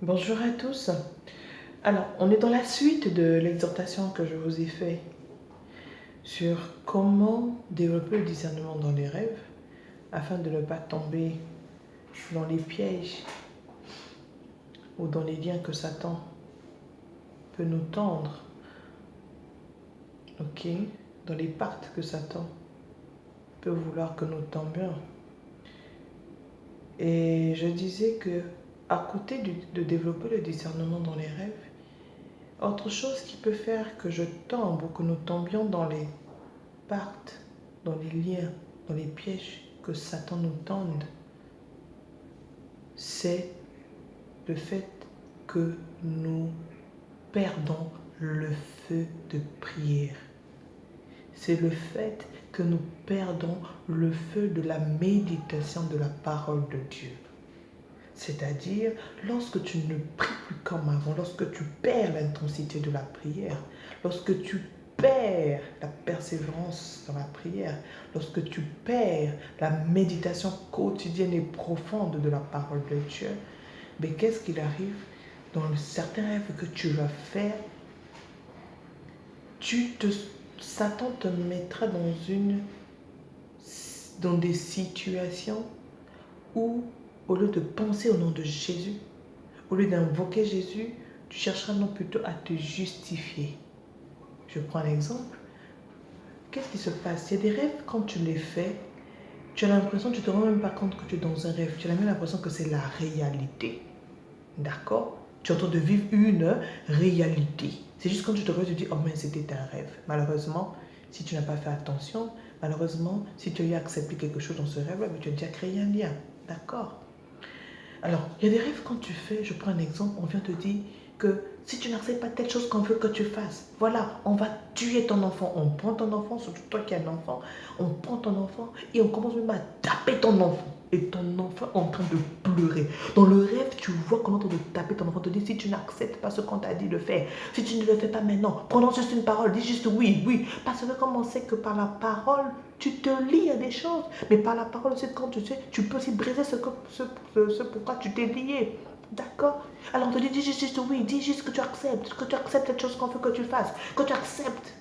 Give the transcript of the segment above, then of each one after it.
Bonjour à tous. Alors, on est dans la suite de l'exhortation que je vous ai faite sur comment développer le discernement dans les rêves afin de ne pas tomber dans les pièges ou dans les liens que Satan peut nous tendre, ok, dans les pactes que Satan peut vouloir que nous tombions. Et je disais que à côté de développer le discernement dans les rêves, autre chose qui peut faire que je tombe ou que nous tombions dans les pactes, dans les liens, dans les pièges que Satan nous tende, c'est le fait que nous perdons le feu de prière. C'est le fait que nous perdons le feu de la méditation de la parole de Dieu. C'est-à-dire, lorsque tu ne pries plus comme avant, lorsque tu perds l'intensité de la prière, lorsque tu perds la persévérance dans la prière, lorsque tu perds la méditation quotidienne et profonde de la parole de Dieu, mais qu'est-ce qu'il arrive dans certains rêves que tu vas faire? Satan te mettra dans des situations où, au lieu de penser au nom de Jésus, au lieu d'invoquer Jésus, tu chercheras non plutôt à te justifier. Je prends un exemple. Qu'est-ce qui se passe? Il y a des rêves, quand tu les fais, tu as l'impression, tu ne te rends même pas compte que tu es dans un rêve. Tu as même l'impression que c'est la réalité. D'accord? Tu es en train de vivre une réalité. C'est juste quand tu te réveilles, tu te dis, oh mais c'était un rêve. Malheureusement, si tu n'as pas fait attention, malheureusement, si tu as accepté quelque chose dans ce rêve-là, tu as déjà créé un lien. D'accord? Alors, il y a des rêves quand tu fais, je prends un exemple, on vient te dire que si tu n'acceptes pas telle chose qu'on veut que tu fasses, voilà, on va tuer ton enfant. On prend ton enfant, surtout toi qui as un enfant, on prend ton enfant et on commence même à taper ton enfant. Et ton enfant est en train de pleurer. Dans le rêve, tu vois qu'on est en train de taper ton enfant, te dit si tu n'acceptes pas ce qu'on t'a dit de faire, si tu ne le fais pas maintenant, prononce juste une parole, dis juste oui, oui. Parce que comme on sait que par la parole, tu te lis à des choses, mais par la parole aussi, quand tu sais, tu peux aussi briser ce pourquoi tu t'es lié. D'accord? Alors on te dit, dis juste oui, dis juste que tu acceptes cette chose qu'on veut que tu fasses, que tu acceptes.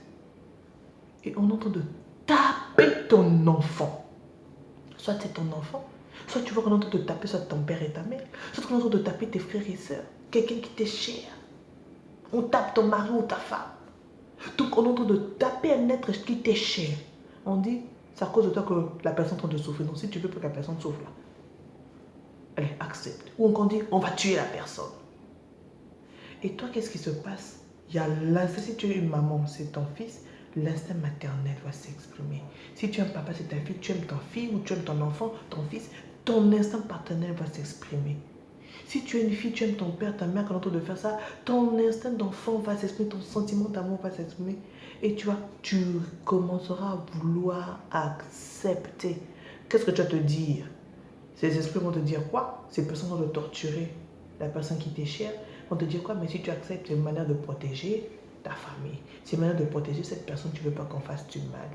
Et on est en train de taper ton enfant. Soit c'est ton enfant, soit tu vois qu'on est en train de taper soit ton père et ta mère, soit qu'on est en train de taper tes frères et sœurs, quelqu'un qui t'est cher. On tape ton mari ou ta femme. Donc on est en train de taper un être qui t'est cher. On dit, c'est à cause de toi que la personne est en train de souffrir. Donc si tu veux que la personne souffre là, allez, accepte. Ou on dit, on va tuer la personne. Et toi, qu'est-ce qui se passe? Il y a l'instinct, si tu es une maman, c'est ton fils, l'instinct maternel va s'exprimer. Si tu aimes papa, c'est ta fille, tu aimes ton fille ou tu aimes ton enfant, ton fils, ton instinct paternel va s'exprimer. Si tu es une fille, tu aimes ton père, ta mère, quand on est en train de faire ça, ton instinct d'enfant va s'exprimer, ton sentiment d'amour va s'exprimer. Et tu commenceras à vouloir accepter. Qu'est-ce que tu vas te dire? Ces esprits vont te dire quoi? Ces personnes vont te torturer. La personne qui t'est chère vont te dire quoi? Mais si tu acceptes, c'est une manière de protéger ta famille. C'est une manière de protéger cette personne, tu ne veux pas qu'on fasse du mal.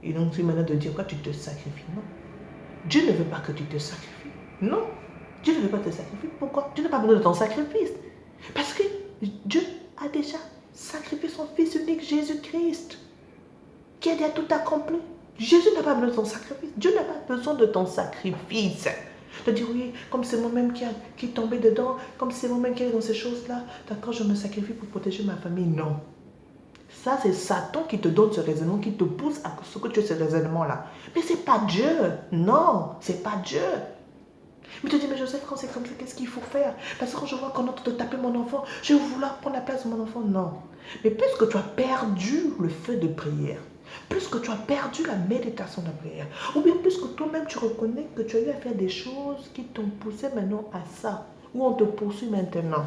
Et donc, c'est une manière de dire quoi? Tu te sacrifies. Non. Dieu ne veut pas que tu te sacrifies. Non. Dieu ne veut pas te sacrifier. Pourquoi? Dieu n'a pas besoin de ton sacrifice. Parce que Dieu a déjà sacrifié son Fils unique, Jésus-Christ, qui a déjà tout accompli. Jésus n'a pas besoin de ton sacrifice. Dieu n'a pas besoin de ton sacrifice. De dire oui, comme c'est moi-même qui est tombé dedans, comme c'est moi-même qui est dans ces choses-là, d'accord, je me sacrifie pour protéger ma famille. Non. Ça, c'est Satan qui te donne ce raisonnement, qui te pousse à ce que tu aies ce raisonnement-là. Mais ce n'est pas Dieu. Non, ce n'est pas Dieu. Mais tu te dis, mais Joseph, quand c'est comme ça, qu'est-ce qu'il faut faire? Parce que quand je vois qu'on est en train de taper mon enfant, je vais vouloir prendre la place de mon enfant. Non. Mais puisque tu as perdu le feu de prière, puisque tu as perdu la méditation de la prière, ou bien puisque toi-même tu reconnais que tu as eu à faire des choses qui t'ont poussé maintenant à ça, ou on te poursuit maintenant.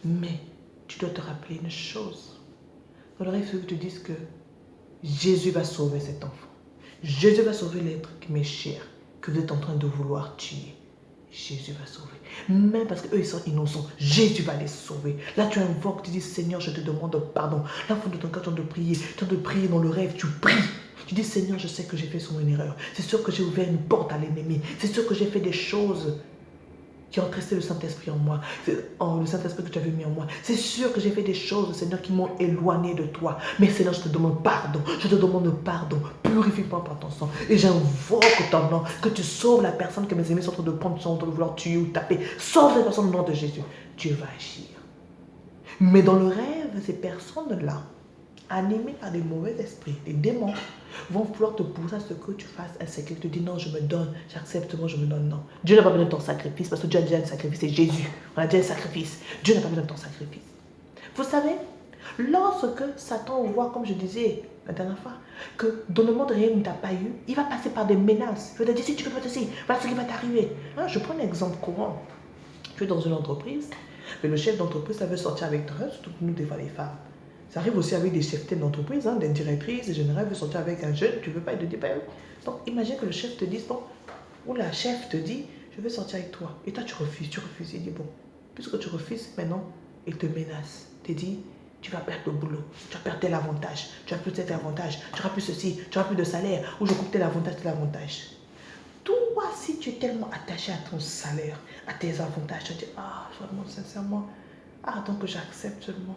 Mais tu dois te rappeler une chose. Dans le rêve, il faut que tu dises que Jésus va sauver cet enfant. Jésus va sauver l'être qui m'est cher, que vous êtes en train de vouloir tuer. Jésus va sauver. Même parce qu'eux, ils sont innocents. Jésus va les sauver. Là, tu invoques, tu dis, Seigneur, je te demande pardon. Là, au fond de ton cœur, tu es en train de prier. Tu es en train de prier dans le rêve, tu pries. Tu dis, Seigneur, je sais que j'ai fait une erreur. C'est sûr que j'ai ouvert une porte à l'ennemi. C'est sûr que j'ai fait des choses qui ont entristé le Saint-Esprit en moi, le Saint-Esprit que tu avais mis en moi. C'est sûr que j'ai fait des choses, Seigneur, qui m'ont éloigné de toi. Mais Seigneur, je te demande pardon. Je te demande pardon. Purifie-moi par ton sang. Et j'invoque ton nom. Que tu sauves la personne que mes amis sont en train de prendre, sont en train de vouloir tuer ou taper. Sauve cette personne au nom de Jésus. Dieu va agir. Mais dans le rêve, ces personnes-là, animées par des mauvais esprits, des démons, vont vouloir te pousser à ce que tu fasses un sacrifice. Tu dis non, je me donne, j'accepte, moi je me donne, non. Dieu n'a pas besoin de ton sacrifice parce que Dieu a déjà un sacrifice, c'est Jésus. On a déjà un sacrifice. Dieu n'a pas besoin de ton sacrifice. Vous savez, lorsque Satan voit, comme je disais la dernière fois, que dans le monde réel, il ne t'a pas eu, il va passer par des menaces. Il va te dire, si tu ne fais pas ceci, voilà ce qui va t'arriver. Hein, je prends un exemple courant. Tu es dans une entreprise, mais le chef d'entreprise, ça veut sortir avec toi, surtout nous, des fois les femmes. Ça arrive aussi avec des chefs d'entreprise, hein, des directrices, des générales, veut sortir avec un jeune, tu ne veux pas, il te dit pas. Donc imagine que le chef te dise, bon, ou la chef te dit, je veux sortir avec toi. Et toi tu refuses. Il dit, bon, puisque tu refuses, maintenant, il te menace. Il te dit, tu vas perdre le boulot, tu vas perdre tel avantage, tu vas plus tel avantage, tu n'auras plus ceci, tu n'auras plus de salaire, ou je coupe tel avantage. Toi, si tu es tellement attaché à ton salaire, à tes avantages, tu te dis, ah, vraiment, sincèrement, ah, donc j'accepte seulement.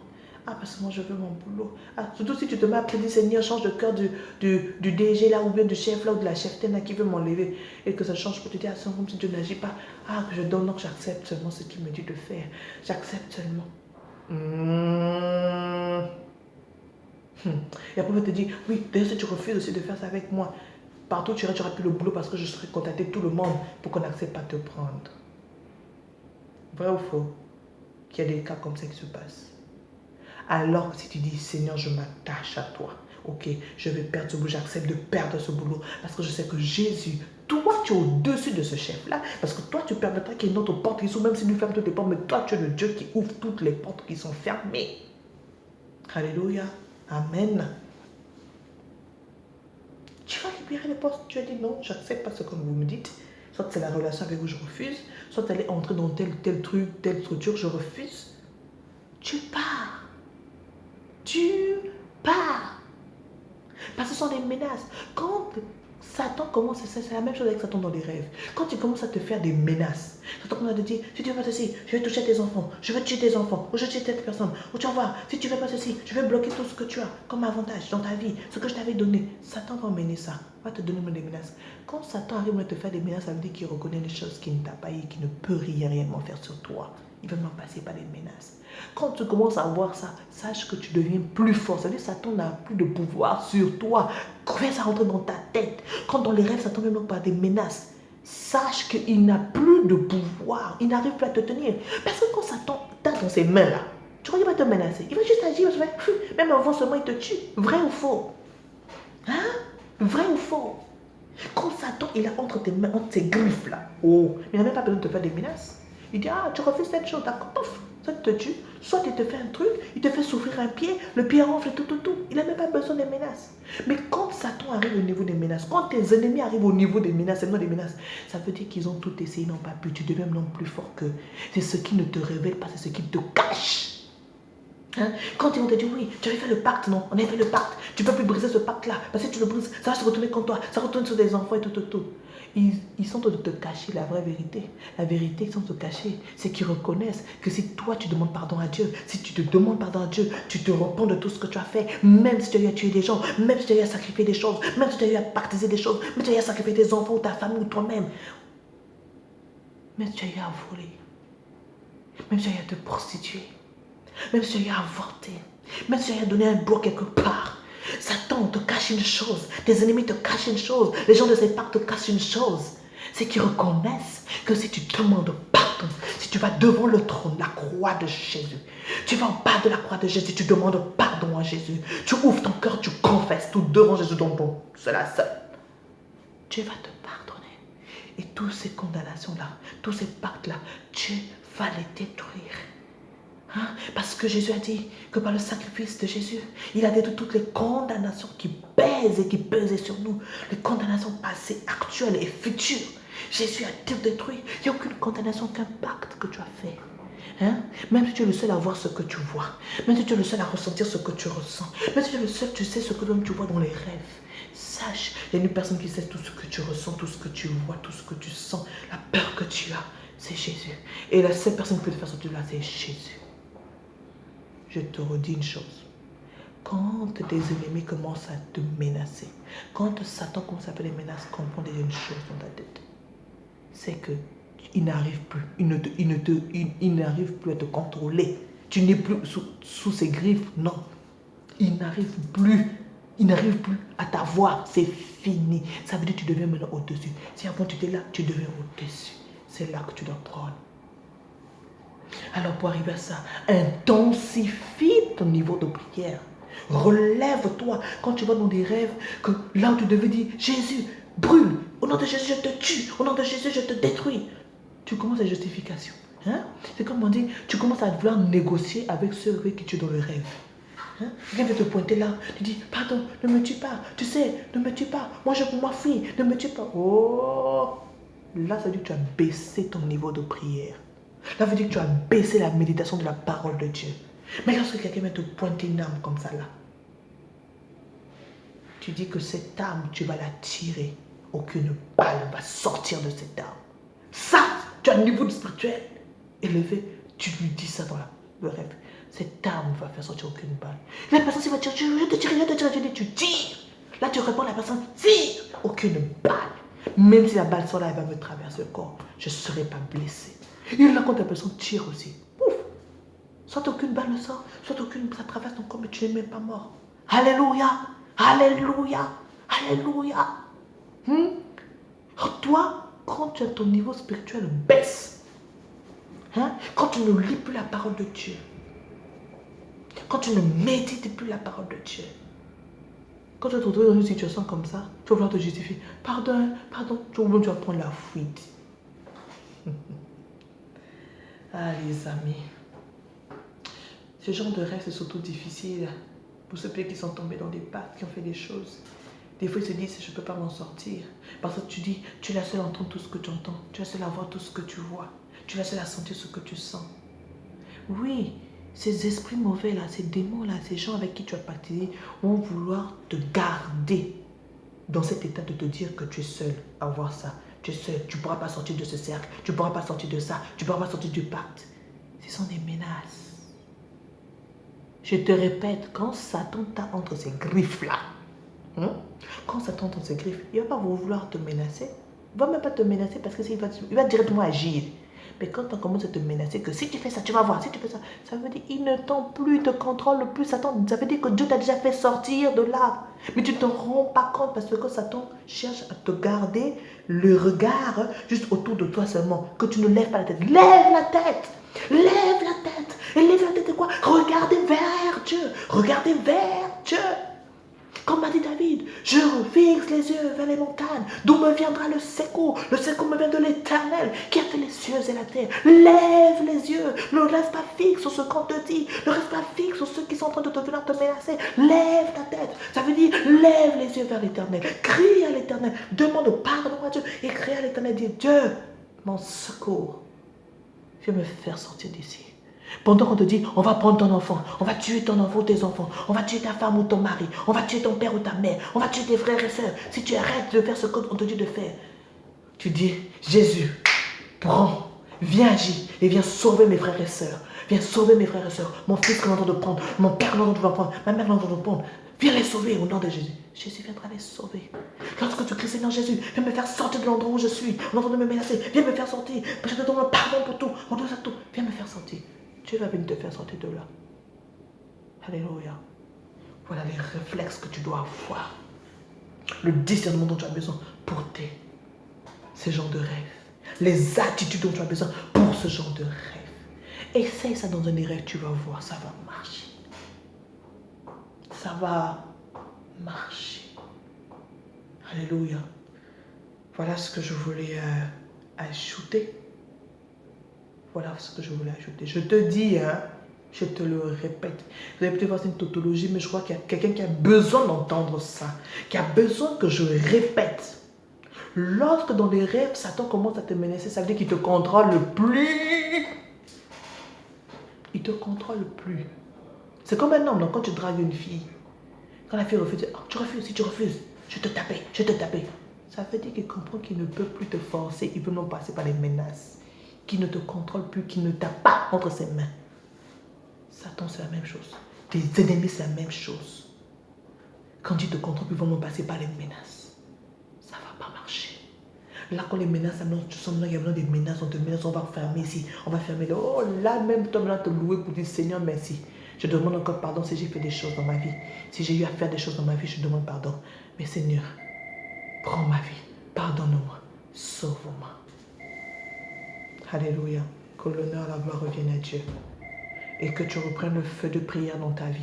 Ah, parce que moi, je veux mon boulot. Ah, surtout si tu te mets à prier, Seigneur, change de cœur du DG là, ou bien du chef là, ou de la cheftaine là, qui veut m'enlever. Et que ça change, que tu dis, ah, c'est comme si Dieu n'agit pas. Ah, que je donne, donc j'accepte seulement ce qu'il me dit de faire. J'accepte seulement. Et après, on te dit, oui, d'ailleurs, si tu refuses aussi de faire ça avec moi, partout tu n'auras plus le boulot parce que je serai contacté tout le monde pour qu'on n'accepte pas de te prendre. Vrai ou faux? Qu'il y a des cas comme ça qui se passent. Alors que si tu dis, Seigneur, je m'attache à toi. Ok, je vais perdre ce boulot, j'accepte de perdre ce boulot. Parce que je sais que Jésus, toi, tu es au-dessus de ce chef-là. Parce que toi, tu permettras qu'il y ait une autre porte qui s'ouvre, même si lui ferme toutes les portes. Mais toi, tu es le Dieu qui ouvre toutes les portes qui sont fermées. Alléluia. Amen. Tu vas libérer les portes. Tu as dit non, j'accepte pas ce que vous me dites. Soit c'est la relation avec vous, je refuse. Soit elle est entrée dans tel truc, telle structure, je refuse. Tu pars. Tu pars. Parce que ce sont des menaces. Quand Satan commence, c'est la même chose avec Satan dans les rêves. Quand il commence à te faire des menaces, Satan commence à te dire, si tu fais pas ceci, je vais toucher tes enfants, je vais tuer tes enfants, ou je vais tuer cette personne, ou tu vas voir, si tu fais pas ceci, je vais bloquer tout ce que tu as comme avantage dans ta vie, ce que je t'avais donné. Satan va emmener ça, va te donner des menaces. Quand Satan arrive à te faire des menaces, ça veut dire qu'il reconnaît les choses qu'il ne t'a pas et qu'il ne peut rien réellement faire sur toi. Il va m'en passer par des menaces. Quand tu commences à voir ça, sache que tu deviens plus fort. Ça veut dire que Satan n'a plus de pouvoir sur toi. Fais ça rentrer dans ta tête. Quand dans les rêves, Satan vient par des menaces, sache qu'il n'a plus de pouvoir. Il n'arrive plus à te tenir. Parce que quand Satan t'a dans ses mains là, tu crois qu'il va te menacer. Il va juste agir. Même avant seulement, il te tue. Vrai ou faux? Hein? Vrai ou faux? Quand Satan, il a entre tes mains, entre ses griffes là, oh, il n'a même pas besoin de te faire des menaces. Il dit, ah, tu refuses cette chose, d'accord, pouf, ça te tue. Soit il te fait un truc, il te fait souffrir un pied, le pied ronfle, tout. Il n'a même pas besoin des menaces. Mais quand Satan arrive au niveau des menaces, quand tes ennemis arrivent au niveau des menaces, c'est non des menaces, ça veut dire qu'ils ont tout essayé, ils n'ont pas pu. Tu deviens même plus fort qu'eux. C'est ce qui ne te révèle pas, c'est ce qui te cache. Hein? Quand ils vont te dire, oui, tu avais fait le pacte, non, on avait fait le pacte, tu ne peux plus briser ce pacte-là, parce que si tu le brises, ça va se retourner contre toi, ça retourne sur des enfants et tout. Ils sont en train de te cacher la vraie vérité. La vérité qu'ils sont en train de te cacher, c'est qu'ils reconnaissent que si toi tu demandes pardon à Dieu, si tu te demandes pardon à Dieu, tu te repens de tout ce que tu as fait, même si tu as eu à tuer des gens, même si tu as eu à sacrifier des choses, même si tu as eu à pactiser des choses, même si tu as eu à sacrifier tes enfants ou ta famille ou toi-même, même si tu as eu à voler, même si tu as eu à te prostituer, même si tu as eu à avorter, même si tu as eu à donner un doigt quelque part. Satan te cache une chose, tes ennemis te cachent une chose, les gens de ces pactes te cachent une chose. C'est qu'ils reconnaissent que si tu demandes pardon, si tu vas devant le trône, la croix de Jésus, tu vas en bas de la croix de Jésus, tu demandes pardon à Jésus, tu ouvres ton cœur, tu confesses tout devant Jésus, donc bon, c'est la seule. Dieu va te pardonner. Et toutes ces condamnations-là, tous ces pactes-là, Dieu va les détruire. Hein? Parce que Jésus a dit que par le sacrifice de Jésus, il a détruit toutes les condamnations qui pèsent et qui pesaient sur nous. Les condamnations passées, actuelles et futures. Jésus a tout détruit. Il n'y a aucune condamnation, aucun pacte que tu as fait. Hein? Même si tu es le seul à voir ce que tu vois, même si tu es le seul à ressentir ce que tu ressens, même si tu es le seul, tu sais ce que tu vois dans les rêves. Sache, il y a une personne qui sait tout ce que tu ressens, tout ce que tu vois, tout ce que tu sens, la peur que tu as. c'est Jésus. Et la seule personne qui peut te faire sortir de là, c'est Jésus. Je te redis une chose. Quand tes ennemis commencent à te menacer, quand Satan commence à faire des menaces, comprends déjà une chose dans ta tête. C'est que il n'arrive plus. Il n'arrive plus à te contrôler. Tu n'es plus sous ses griffes. Non. Il n'arrive plus. Il n'arrive plus à t'avoir. C'est fini. Ça veut dire que tu deviens maintenant au-dessus. Si avant tu étais là, tu deviens au-dessus. C'est là que tu dois prendre. Alors pour arriver à ça, intensifie ton niveau de prière. Relève-toi quand tu vas dans des rêves, que là où tu devais dire, Jésus, brûle. Au nom de Jésus, je te tue. Au nom de Jésus, je te détruis. Tu commences à justification. Hein? C'est comme on dit, tu commences à vouloir négocier avec ceux avec qui tu es dans le rêve. Hein? Quelqu'un vient te pointer là, tu dis, pardon, ne me tue pas. Tu sais, ne me tue pas. Moi, je pour ma fille, ne me tue pas. Oh! Là, ça veut dire que tu as baissé ton niveau de prière. Là, ça veut dire que tu as baissé la méditation de la parole de Dieu. Mais lorsque quelqu'un vient te pointer une arme comme ça là, tu dis que cette arme, tu vas la tirer. Aucune balle va sortir de cette arme. Ça, tu as un niveau spirituel élevé. Tu lui dis ça dans le rêve. Cette arme ne va faire sortir aucune balle. La personne s'il va dire, je te tire, tu tires. Là, tu réponds à la personne, tire. Aucune balle. Même si la balle sort là, elle va me traverser le corps. Je ne serai pas blessé. Et là, quand la personne tire aussi, pouf, soit aucune balle ne sort, soit aucune, ça traverse ton corps, mais tu n'es même pas mort. Alléluia. Alléluia. Alléluia. Toi, quand tu as ton niveau spirituel baisse, quand tu ne lis plus la parole de Dieu, quand tu ne médites plus la parole de Dieu, quand tu vas te retrouver dans une situation comme ça, tu vas vouloir te justifier. Pardon, tu vas prendre la fuite. Ah les amis, ce genre de rêve c'est surtout difficile pour ceux qui sont tombés dans des pactes, qui ont fait des choses. Des fois ils se disent je ne peux pas m'en sortir. Parce que tu dis, tu es la seule à entendre tout ce que tu entends. Tu es la seule à voir tout ce que tu vois. Tu es la seule à sentir ce que tu sens. Oui, ces esprits mauvais là, ces démons là, ces gens avec qui tu as pactisé vont vouloir te garder dans cet état de te dire que tu es seul à voir ça. Tu es seul, tu ne pourras pas sortir de ce cercle, tu ne pourras pas sortir de ça, tu ne pourras pas sortir du pacte. Ce sont des menaces. Je te répète, quand Satan t'a entre ses griffes là, quand Satan t'a entre ses griffes, il ne va pas vouloir te menacer. Il ne va même pas te menacer parce qu'il va directement agir. Mais quand on commence à te menacer que si tu fais ça, tu vas voir, si tu fais ça, ça veut dire qu'il ne tend plus, te contrôle plus, Satan. Ça veut dire que Dieu t'a déjà fait sortir de là. Mais tu ne te rends pas compte parce que Satan cherche à te garder le regard juste autour de toi seulement. Que tu ne lèves pas la tête. Lève la tête. Lève la tête. Et lève la tête de quoi? Regardez vers Dieu. Regardez vers Dieu. Comme m'a dit David, je fixe les yeux vers les montagnes, d'où me viendra le secours. Le secours me vient de l'Éternel, qui a fait les cieux et la terre. Lève les yeux, ne reste pas fixe sur ce qu'on te dit, ne reste pas fixe sur ceux qui sont en train de te venir te menacer. Lève ta tête, ça veut dire lève les yeux vers l'Éternel, crie à l'Éternel, demande pardon à Dieu et crie à l'Éternel, dis Dieu, mon secours, viens me faire sortir d'ici. Pendant qu'on te dit, on va prendre ton enfant, on va tuer ton enfant ou tes enfants, on va tuer ta femme ou ton mari, on va tuer ton père ou ta mère, on va tuer tes frères et sœurs. Si tu arrêtes de faire ce qu'on te dit de faire, tu dis, Jésus, prends, viens agir et viens sauver mes frères et sœurs. Viens sauver mes frères et sœurs. Mon fils qu'on entend de prendre, mon père qu'on entend de prendre, ma mère qu'on entend de prendre. Viens les sauver au nom de Jésus. Jésus viendra les sauver. Lorsque tu cries, Seigneur Jésus, viens me faire sortir de l'endroit où je suis. On entend de me menacer. Viens me faire sortir. Je te demande pardon pour tout. On doit tout. Viens me faire sortir. Dieu va venir te faire sortir de là. Alléluia. Voilà les réflexes que tu dois avoir. Le discernement dont tu as besoin pour ces genres de rêves. Les attitudes dont tu as besoin pour ce genre de rêve. Essaye ça dans un des rêves, tu vas voir, ça va marcher. Ça va marcher. Alléluia. Voilà ce que je voulais ajouter. Voilà ce que je voulais ajouter. Je te dis, je te le répète. Vous allez peut-être voir une tautologie, mais je crois qu'il y a quelqu'un qui a besoin d'entendre ça. Qui a besoin que je répète. Lorsque dans les rêves, Satan commence à te menacer, ça veut dire qu'il te contrôle plus. Il te contrôle plus. C'est comme un homme, donc, quand tu dragues une fille. Quand la fille refuse, oh, tu refuses, si tu refuses, je te taper, je te taper. Ça veut dire qu'il comprend qu'il ne peut plus te forcer, il peut non passer par les menaces. qui ne te contrôle plus, qui ne t'a pas entre ses mains. Satan, c'est la même chose. Tes ennemis, c'est la même chose. Quand ils te contrôlent, ils vont nous passer par les menaces. Ça ne va pas marcher. Là, quand les menaces annoncent, tu sens qu'il y a besoin des menaces, on te menace, on va fermer ici, on va fermer là. Oh, là même, toi, maintenant, te louer pour dire Seigneur, merci. Je demande encore pardon si j'ai fait des choses dans ma vie. Si j'ai eu à faire des choses dans ma vie, je demande pardon. Mais Seigneur, prends ma vie, pardonne-moi, sauve-moi. Alléluia. Que l'honneur et la gloire reviennent à Dieu. Et que tu reprennes le feu de prière dans ta vie.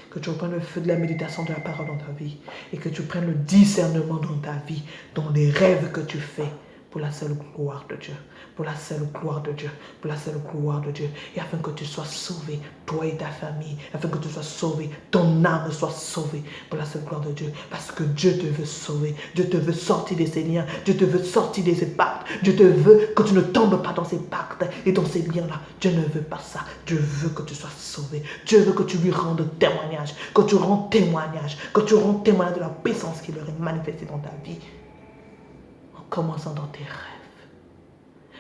Que tu reprennes le feu de la méditation de la parole dans ta vie. Et que tu prennes le discernement dans ta vie, dans les rêves que tu fais, pour la seule gloire de Dieu. Pour la seule gloire de Dieu. Pour la seule gloire de Dieu. Et afin que tu sois sauvé, toi et ta famille. Afin que tu sois sauvé, ton âme soit sauvée. Pour la seule gloire de Dieu. Parce que Dieu te veut sauver. Dieu te veut sortir de ses liens. Dieu te veut sortir de ses pactes. Dieu te veut que tu ne tombes pas dans ses pactes et dans ces liens-là. Dieu ne veut pas ça. Dieu veut que tu sois sauvé. Dieu veut que tu lui rendes témoignage. Que tu rends témoignage. Que tu rends témoignage de la puissance qui leur est manifestée dans ta vie. En commençant dans tes rêves.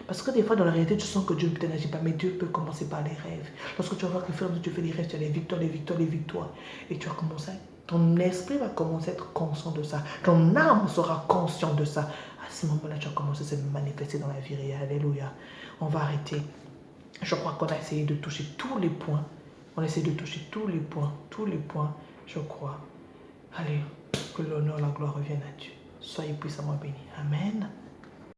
Parce que des fois, dans la réalité, tu sens que Dieu ne t'agit pas, mais Dieu peut commencer par les rêves. Lorsque tu vas voir que tu fais les rêves, tu as les victoires, les victoires, les victoires. Et tu vas commencer, ton esprit va commencer à être conscient de ça. Ton âme sera conscient de ça. À ce moment-là, tu vas commencer à se manifester dans la vie réelle. Alléluia. On va arrêter. Je crois qu'on a essayé de toucher tous les points. On essaie de toucher tous les points, je crois. Allez, que l'honneur, la gloire reviennent à Dieu. Soyez puissamment bénis. Amen.